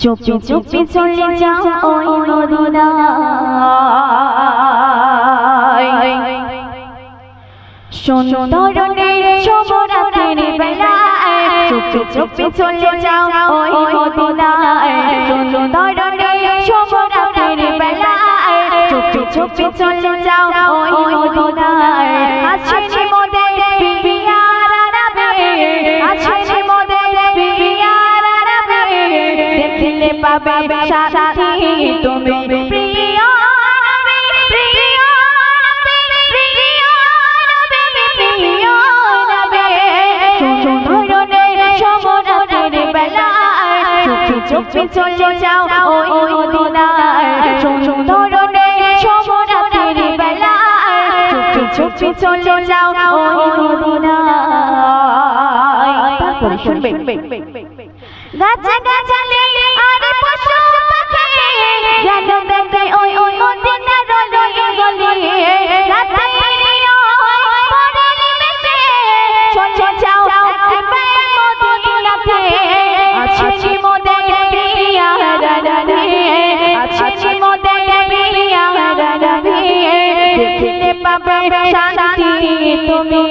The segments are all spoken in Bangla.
চুপি চুপি চলে যাও ওই মদিনায়, সুন্দরনের শুভরাতের বেলায়। চুপি চুপি চলে যাও ওই মদিনায়, সুন্দরনের শুভরাতের বেলায়। চুপি চুপি চলে যাও ওই মদিনায়। আছেন মোদের পিয়ার আরবে, আছেন মোদের পিয়ার আরবে। দেখলে পাবে শান্তি তুমি প্রিয় নবী, প্রিয় নবী, প্রিয় নবী, প্রিয় নবী। সুন্দরনের শুভরাতের বেলায়। চুপি চুপি চলে যাও ওই মদিনায়, সুন্দরনের শুভরাতের বেলায়। চুপি চুপি চলে যাও ওই মদিনায়। তারপরে শুনবেন, গাছে গাছালি আর পশু পাখি যেন দেখে ওই মদিনার গলি গলি। রাতের পরিবেশে চলে যাও একবার মদিনাতে। আছেন মোদের পিয়ার নবী, আছেন মোদের পিয়ার নবী। দেখলে পাবে শান্তি তুমি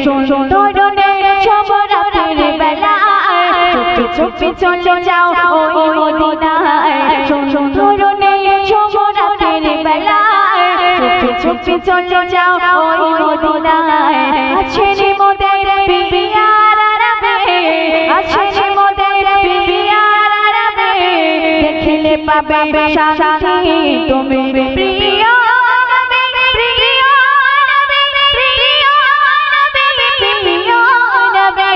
সুন্দরনের শুভরাতের বেলায়। চুপি চুপি চলে যাও ওই মদিনায়, সুন্দরনের শুভরাতের বেলায়। চুপি চুপি চলে যাও ওই মদিনায়। আছেন মোদের পিয়ার আরবে, আছেন মোদের পিয়ার আরবে। দেখলে পাবে শান্তি তুমি প্রিয় নবী, প্রিয় নবী, প্রিয় নবী, প্রিয় নবী।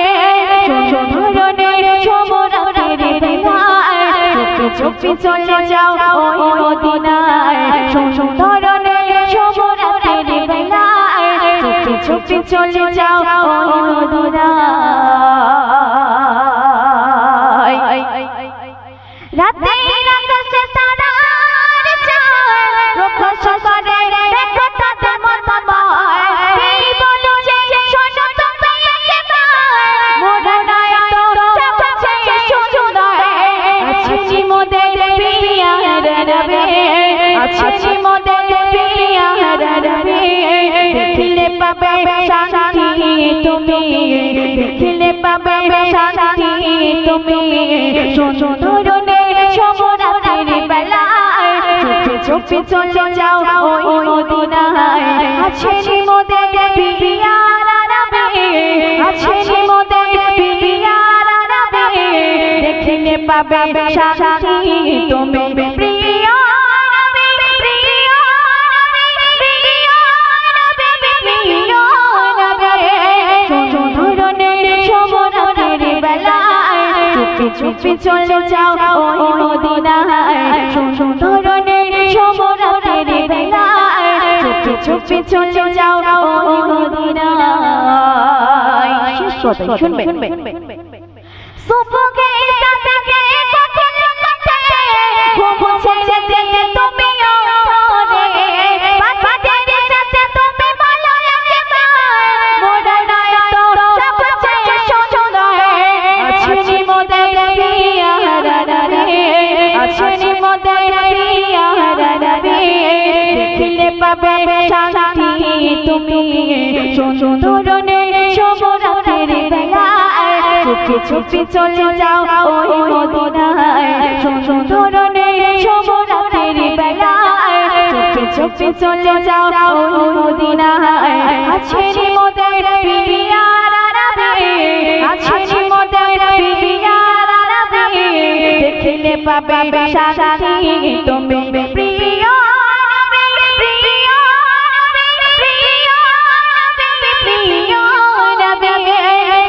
সুন্দরনের শুভরাতের বেলায়। চুপি চুপি চলে যাও ওই মদিনায়, সুন্দরনের শুভরাতের বেলায়। চুপি চুপি চলে যাও ওই মদিনায়। রাতের আকাশে তারার চাঁদ প্রকাশ করে, দেখো তাদের মর্তবায়। এই বলছে শোনো তুমি একবার, মোরা নয় তো সবচেয়ে সুন্দর। আছেন মোদের পিয়ার নবী, আছেন মোদের পিয়ার নবী। দেখলে পাবে শান্তি তুমি, দেখলে পাবে শান্তি তুমি সুন্দরনের শুভরাতের বেলায়। চুপি চুপি চলে যাও ওই মদিনায়। আছেন মোদের পিয়ার নবী, আছেন মোদের পিয়ার নবী। দেখলে পাবে শান্তি তুমি প্রিয় নবী, প্রিয় নবী, প্রিয় নবী, প্রিয় নবী। সুন্দরনের শুভরাতের বেলায়। চুপি চুপি চলে যাও ওই মদিনায়, সুন্দরনের শুভরাতের বেলায়। চুপি চুপি চলে যাও ওই মদিনায়। শেষ কথা শুনবেন, সুবহকে সাদকে কখন কাটে ঘুম ছেড়ে দিয়ে তুমি ওরে। বাবাদের সাথে তুমি বলো একবার, মোরা নয় তো সবচেয়ে সুন্দর। আছেন মোদের পিয়ার নবী, আছেন মোদের পিয়ার নবী। দেখলে পাবে শান্তি তুমি সুন্দরনের শুভরাতের বেলায়। চুপি চুপি চলে যাও ওই মদিনায়, সুন্দরনের শুভরাতের বেলায়। চুপি চুপি চলে যাও ওই মদিনায়। আছেন মোদের পিয়ার নবী, আছেন মোদের পিয়ার নবী। দেখলে পাবে শান্তি তুমি প্রিয় নবী, প্রিয় নবী, প্রিয় নবী, প্রিয় নবী।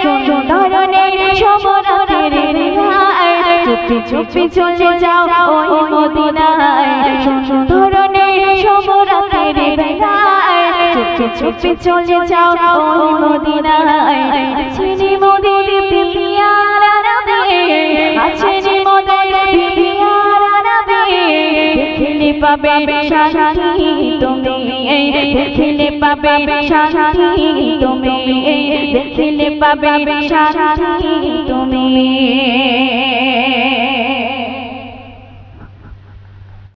সুন্দরনের শুভরাতের বেলায়। চুপি চুপি চলে যাও ওই মদিনায়, সুন্দরনের শুভরাতের বেলায়। চুপি চুপি চলে যাও ওই মদিনায়। আছেন মোদের পিয়ার নবী, আছেন মোদের পিয়ার নবী। দেখলে পাবে শান্তি তুমি, দেখলে পাবে শান্তি তুমি, দেখলে পাবে শান্তি তুমি।